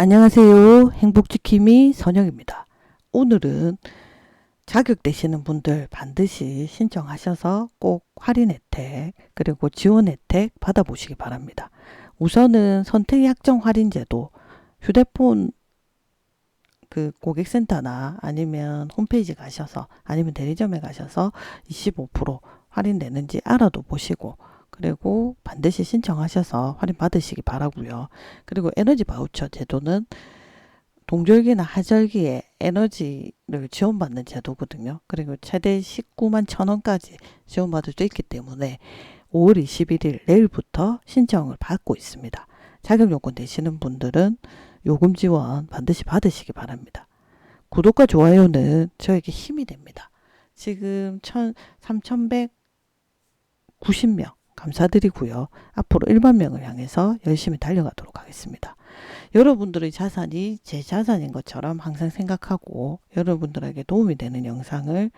안녕하세요. 행복지킴이 선영입니다. 오늘은 자격되시는 분들 반드시 신청하셔서 꼭 할인 혜택 그리고 지원 혜택 받아보시기 바랍니다. 우선은 선택약정 할인제도 휴대폰 고객센터나 아니면 홈페이지 가셔서 아니면 대리점에 가셔서 25% 할인되는지 알아도 보시고 그리고 반드시 신청하셔서 할인 받으시기 바라고요. 그리고 에너지 바우처 제도는 동절기나 하절기에 에너지를 지원받는 제도거든요. 그리고 최대 19만 1,000원까지 지원받을 수 있기 때문에 5월 21일 내일부터 신청을 받고 있습니다. 자격요건 되시는 분들은 요금 지원 반드시 받으시기 바랍니다. 구독과 좋아요는 저에게 힘이 됩니다. 지금 3,190명 감사드리고요. 앞으로 1만 명을 향해서 열심히 달려가도록 하겠습니다. 여러분들의 자산이 제 자산인 것처럼 항상 생각하고 여러분들에게 도움이 되는 영상을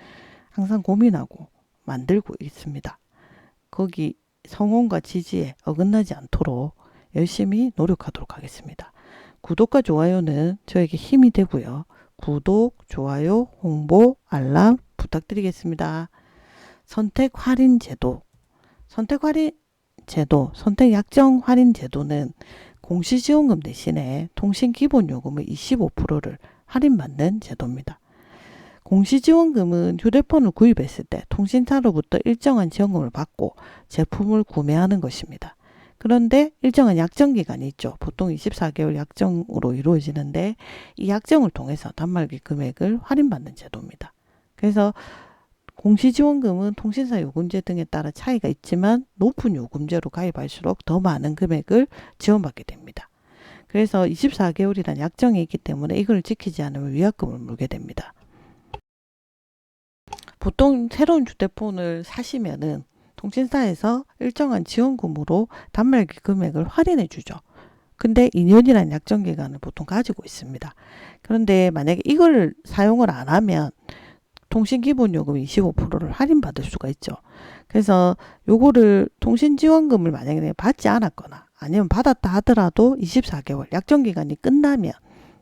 항상 고민하고 만들고 있습니다. 거기 성원과 지지에 어긋나지 않도록 열심히 노력하도록 하겠습니다. 구독과 좋아요는 저에게 힘이 되고요. 구독, 좋아요, 홍보, 알람 부탁드리겠습니다. 선택 할인 제도, 선택 약정 할인 제도는 공시지원금 대신에 통신기본요금의 25%를 할인받는 제도입니다. 공시지원금은 휴대폰을 구입했을 때 통신사로부터 일정한 지원금을 받고 제품을 구매하는 것입니다. 그런데 일정한 약정기간이 있죠. 보통 24개월 약정으로 이루어지는데 이 약정을 통해서 단말기 금액을 할인받는 제도입니다. 그래서 공시지원금은 통신사 요금제 등에 따라 차이가 있지만 높은 요금제로 가입할수록 더 많은 금액을 지원받게 됩니다. 그래서 24개월이라는 약정이 있기 때문에 이걸 지키지 않으면 위약금을 물게 됩니다. 보통 새로운 휴대폰을 사시면은 통신사에서 일정한 지원금으로 단말기 금액을 할인해 주죠. 근데 2년이라는 약정 기간을 보통 가지고 있습니다. 그런데 만약에 이걸 사용을 안 하면 통신기본요금 25%를 할인받을 수가 있죠. 그래서 요거를 통신지원금을 만약에 내가 받지 않았거나 아니면 받았다 하더라도 24개월 약정기간이 끝나면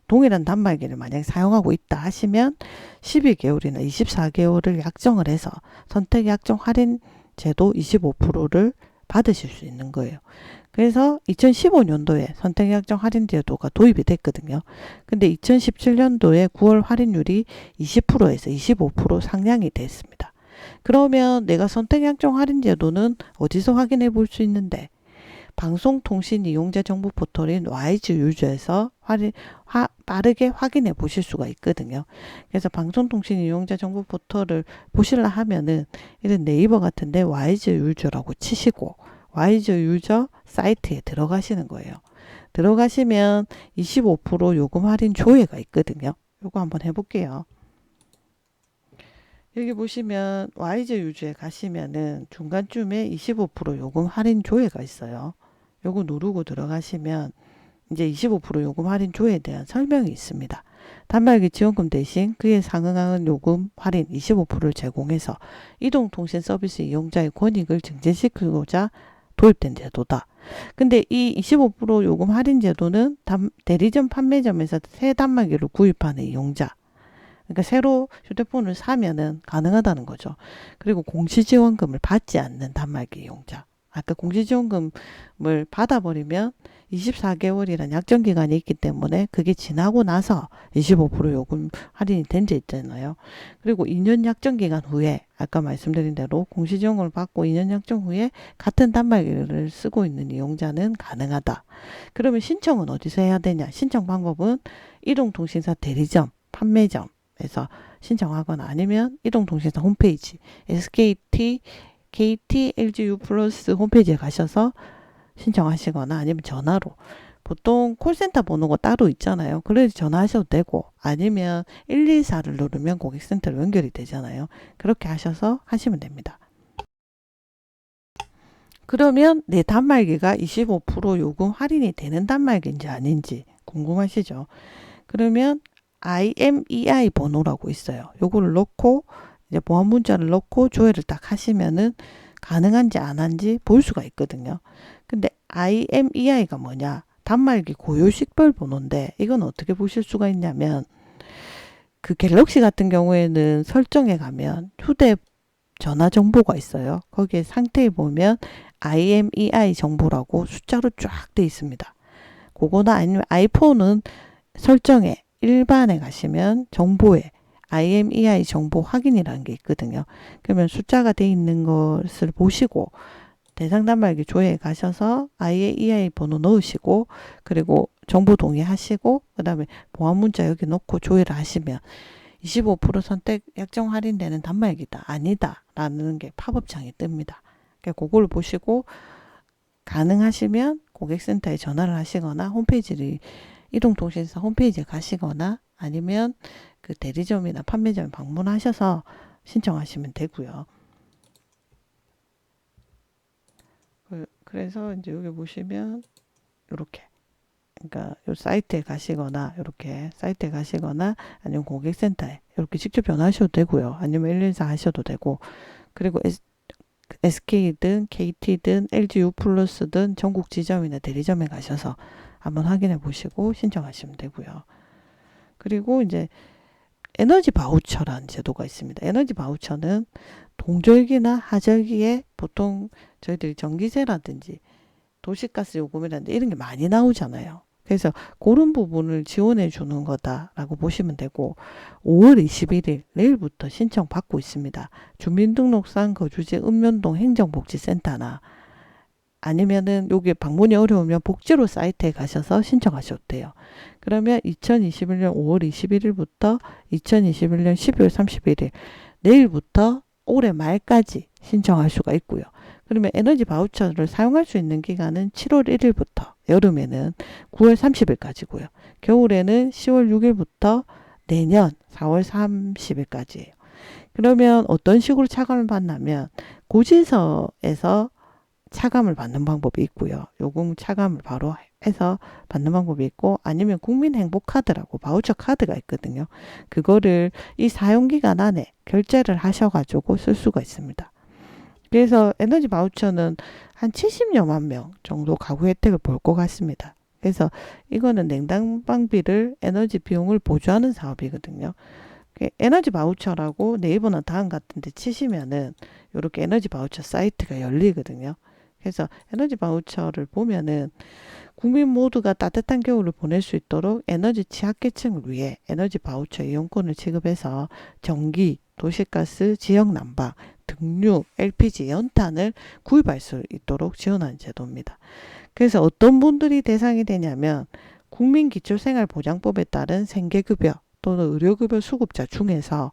동일한 단말기를 만약에 사용하고 있다 하시면 12개월이나 24개월을 약정을 해서 선택약정 할인 제도 25%를 받으실 수 있는 거예요. 그래서 2015년도에 선택약정 할인 제도가 도입이 됐거든요. 근데 2017년도에 9월 할인율이 20%에서 25% 상향이 됐습니다. 그러면 내가 선택약정 할인 제도는 어디서 확인해 볼 수 있는데 방송통신 이용자 정보 포털인 와이즈 유저에서 빠르게 확인해 보실 수가 있거든요. 그래서 방송통신 이용자 정보 포털을 보시려 하면은 이런 네이버 같은데 와이즈 유저라고 치시고 와이즈 유저 사이트에 들어가시는 거예요. 들어가시면 25% 요금 할인 조회가 있거든요. 요거 한번 해볼게요. 여기 보시면 와이즈 유저에 가시면은 중간쯤에 25% 요금 할인 조회가 있어요. 요거 누르고 들어가시면 이제 25% 요금 할인 조회에 대한 설명이 있습니다. 단말기 지원금 대신 그에 상응하는 요금 할인 25%를 제공해서 이동통신 서비스 이용자의 권익을 증진시키고자 도입된 제도다. 근데 이 25% 요금 할인 제도는 대리점 판매점에서 새 단말기를 구입하는 이용자, 그러니까 새로 휴대폰을 사면은 가능하다는 거죠. 그리고 공시지원금을 받지 않는 단말기 이용자. 아까 공시지원금을 받아버리면 24개월이라는 약정기간이 있기 때문에 그게 지나고 나서 25% 요금 할인이 된 제 있잖아요. 그리고 2년 약정기간 후에 아까 말씀드린 대로 공시지원금을 받고 2년 약정 후에 같은 단말기를 쓰고 있는 이용자는 가능하다. 그러면 신청은 어디서 해야 되냐? 신청 방법은 이동통신사 대리점, 판매점에서 신청하거나 아니면 이동통신사 홈페이지 KT, LGU 플러스 홈페이지에 가셔서 신청하시거나 아니면 전화로 보통 콜센터 번호가 따로 있잖아요. 그래서 전화하셔도 되고 아니면 124를 누르면 고객센터로 연결이 되잖아요. 그렇게 하셔서 하시면 됩니다. 그러면 내 단말기가 25% 요금 할인이 되는 단말기인지 아닌지 궁금하시죠? 그러면 IMEI 번호라고 있어요. 요거를 넣고 이제 보안 문자를 넣고 조회를 딱 하시면은 가능한지 안 한지 볼 수가 있거든요. 근데 IMEI가 뭐냐? 단말기 고유 식별 번호인데 이건 어떻게 보실 수가 있냐면 그 갤럭시 같은 경우에는 설정에 가면 휴대전화 정보가 있어요. 거기에 상태에 보면 IMEI 정보라고 숫자로 쫙 돼 있습니다. 그거나 아니면 아이폰은 설정에 일반에 가시면 정보에 IMEI 정보 확인이라는 게 있거든요. 그러면 숫자가 돼 있는 것을 보시고 대상 단말기 조회에 가셔서 IMEI 번호 넣으시고 그리고 정보 동의하시고 그 다음에 보안 문자 여기 넣고 조회를 하시면 25% 선택 약정 할인되는 단말기다 아니다 라는 게 팝업창이 뜹니다. 그러니까 그걸 보시고 가능하시면 고객센터에 전화를 하시거나 홈페이지를 이동통신사 홈페이지에 가시거나 아니면 그 대리점이나 판매점에 방문하셔서 신청하시면 되고요. 그래서 이제 여기 보시면 이렇게 그러니까 요 사이트에 가시거나 이렇게 사이트에 가시거나 아니면 고객센터에 이렇게 직접 전화하셔도 되고요. 아니면 114 하셔도 되고 그리고 SK든 KT든 LG U+든 전국 지점이나 대리점에 가셔서 한번 확인해 보시고 신청하시면 되고요. 그리고 이제 에너지 바우처라는 제도가 있습니다. 에너지 바우처는 동절기나 하절기에 보통 저희들이 전기세라든지 도시가스 요금이라든지 이런 게 많이 나오잖아요. 그래서 그런 부분을 지원해 주는 거다라고 보시면 되고 5월 21일 내일부터 신청 받고 있습니다. 주민등록상 거주지 읍면동 행정복지센터나 아니면은 여기 방문이 어려우면 복지로 사이트에 가셔서 신청하셔도 돼요. 그러면 2021년 5월 21일부터 2021년 12월 31일 내일부터 올해 말까지 신청할 수가 있고요. 그러면 에너지 바우처를 사용할 수 있는 기간은 7월 1일부터 여름에는 9월 30일까지고요. 겨울에는 10월 6일부터 내년 4월 30일까지예요. 그러면 어떤 식으로 차감을 받냐면 고지서에서 차감을 받는 방법이 있고요. 요금 차감을 바로 해서 받는 방법이 있고 아니면 국민행복카드라고 바우처 카드가 있거든요. 그거를 이 사용기간 안에 결제를 하셔가지고 쓸 수가 있습니다. 그래서 에너지 바우처는 한 70여만 명 정도 가구 혜택을 볼 것 같습니다. 그래서 이거는 냉난방비를 에너지 비용을 보조하는 사업이거든요. 에너지 바우처라고 네이버나 다음 같은 데 치시면은 이렇게 에너지 바우처 사이트가 열리거든요. 그래서 에너지 바우처를 보면은 국민 모두가 따뜻한 겨울을 보낼 수 있도록 에너지 취약계층을 위해 에너지 바우처 이용권을 지급해서 전기, 도시가스, 지역 난방, 등유, LPG, 연탄을 구입할 수 있도록 지원하는 제도입니다. 그래서 어떤 분들이 대상이 되냐면 국민기초생활보장법에 따른 생계급여 또는 의료급여 수급자 중에서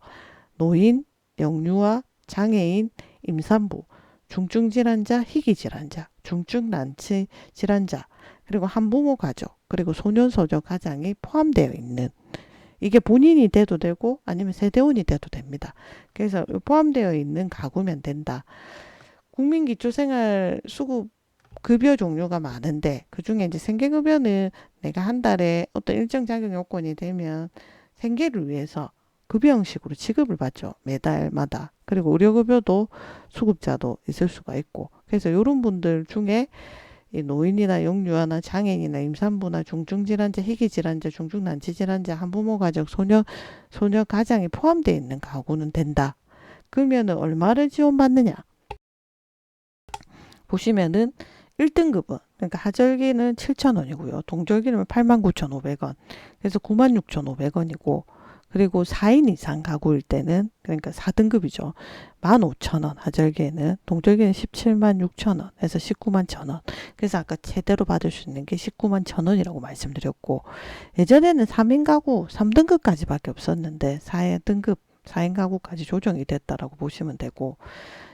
노인, 영유아, 장애인, 임산부, 중증질환자, 희귀질환자, 중증난치 질환자, 그리고 한부모 가족, 그리고 소년소녀 가장이 포함되어 있는 이게 본인이 돼도 되고 아니면 세대원이 돼도 됩니다. 그래서 포함되어 있는 가구면 된다. 국민기초생활 수급 급여 종류가 많은데 그중에 이제 생계급여는 내가 한 달에 어떤 일정 자격 요건이 되면 생계를 위해서 급여 형식으로 지급을 받죠. 매달마다. 그리고 의료급여도 수급자도 있을 수가 있고 그래서 이런 분들 중에 이 노인이나 영유아나 장애인이나 임산부나 중증질환자, 희귀질환자, 중증난치질환자, 한부모 가족, 소녀 가장이 포함되어 있는 가구는 된다. 그러면은 얼마를 지원받느냐? 보시면은 1등급은 그러니까 하절기는 7,000원이고요. 동절기는 89,500원. 그래서 96,500원이고 그리고 4인 이상 가구일 때는 그러니까 4등급이죠. 15,000원 하절기에는 동절기는 17만 6천원 에서 19만 1,000원. 그래서 아까 제대로 받을 수 있는 게 19만 1,000원이라고 말씀드렸고 예전에는 3인 가구 3등급까지 밖에 없었는데 4등급 4인 가구까지 조정이 됐다라고 보시면 되고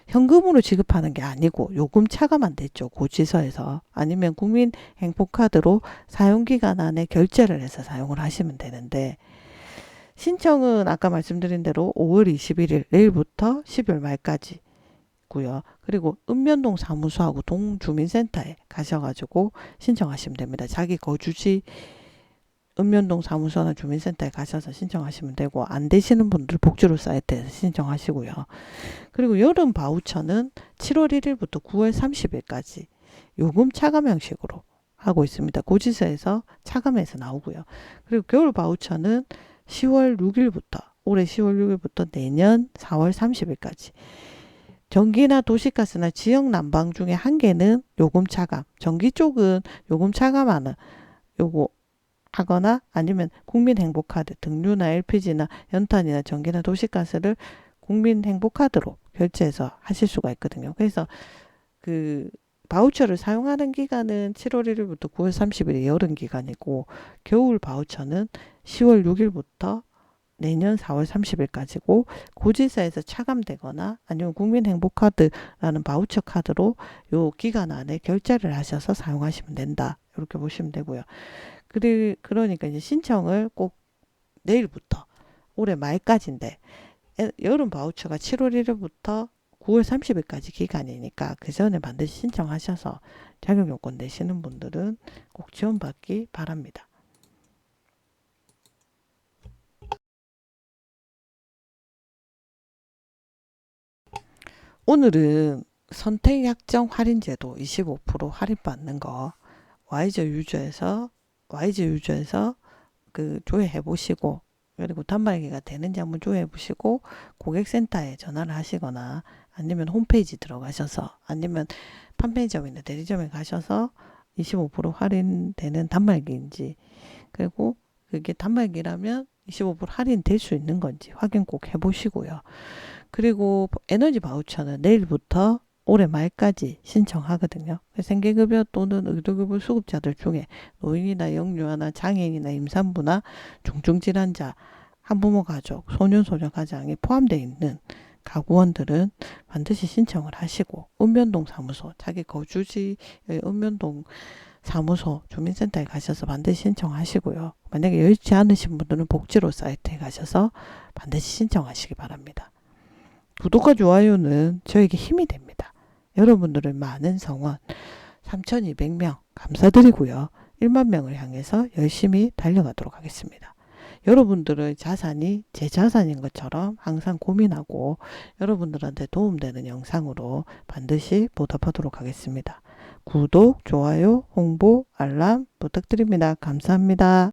현금으로 지급하는 게 아니고 요금 차감만 됐죠. 고지서에서 아니면 국민행복카드로 사용기간 안에 결제를 해서 사용을 하시면 되는데 신청은 아까 말씀드린 대로 5월 21일 내일부터 12월 말까지 고요. 그리고 읍면동 사무소하고 동주민센터에 가셔가지고 신청하시면 됩니다. 자기 거주지 읍면동 사무소나 주민센터에 가셔서 신청하시면 되고 안 되시는 분들 복지로 사이트에서 신청하시고요. 그리고 여름 바우처는 7월 1일부터 9월 30일까지 요금 차감 형식으로 하고 있습니다. 고지서에서 차감해서 나오고요. 그리고 겨울 바우처는 10월 6일부터 올해 10월 6일부터 내년 4월 30일까지 전기나 도시가스나 지역 난방 중에 한 개는 요금 차감, 전기 쪽은 요금 차감하는 요거 하거나 아니면 국민행복카드, 등유나 LPG나 연탄이나 전기나 도시가스를 국민행복카드로 결제해서 하실 수가 있거든요. 그래서 그 바우처를 사용하는 기간은 7월 1일부터 9월 30일이 여름 기간이고 겨울 바우처는 10월 6일부터 내년 4월 30일까지고 고지서에서 차감되거나 아니면 국민행복카드라는 바우처 카드로 요 기간 안에 결제를 하셔서 사용하시면 된다. 이렇게 보시면 되고요. 그러니까 이제 신청을 꼭 내일부터 올해 말까지인데 여름 바우처가 7월 1일부터 9월 30일까지 기간이니까 그 전에 반드시 신청하셔서 자격 요건 되시는 분들은 꼭 지원받기 바랍니다. 오늘은 선택약정 할인제도 25% 할인받는 거 YG 유저에서 그 조회해 보시고 그리고 단말기가 되는지 한번 조회해 보시고 고객센터에 전화를 하시거나 아니면 홈페이지 들어가셔서 아니면 판매점이나 대리점에 가셔서 25% 할인되는 단말기인지 그리고 그게 단말기라면 25% 할인될 수 있는 건지 확인 꼭 해보시고요. 그리고 에너지 바우처는 내일부터 올해 말까지 신청하거든요. 생계급여 또는 의료급여 수급자들 중에 노인이나 영유아나 장애인이나 임산부나 중증질환자, 한부모 가족, 소년소녀 가장이 포함되어 있는 가구원들은 반드시 신청을 하시고 읍면동 사무소, 자기 거주지의 읍면동 사무소 주민센터에 가셔서 반드시 신청하시고요. 만약에 여의치 않으신 분들은 복지로 사이트에 가셔서 반드시 신청하시기 바랍니다. 구독과 좋아요는 저에게 힘이 됩니다. 여러분들의 많은 성원 3,200명 감사드리고요. 1만 명을 향해서 열심히 달려가도록 하겠습니다. 여러분들의 자산이 제 자산인 것처럼 항상 고민하고 여러분들한테 도움되는 영상으로 반드시 보답하도록 하겠습니다. 구독, 좋아요, 홍보, 알람 부탁드립니다. 감사합니다.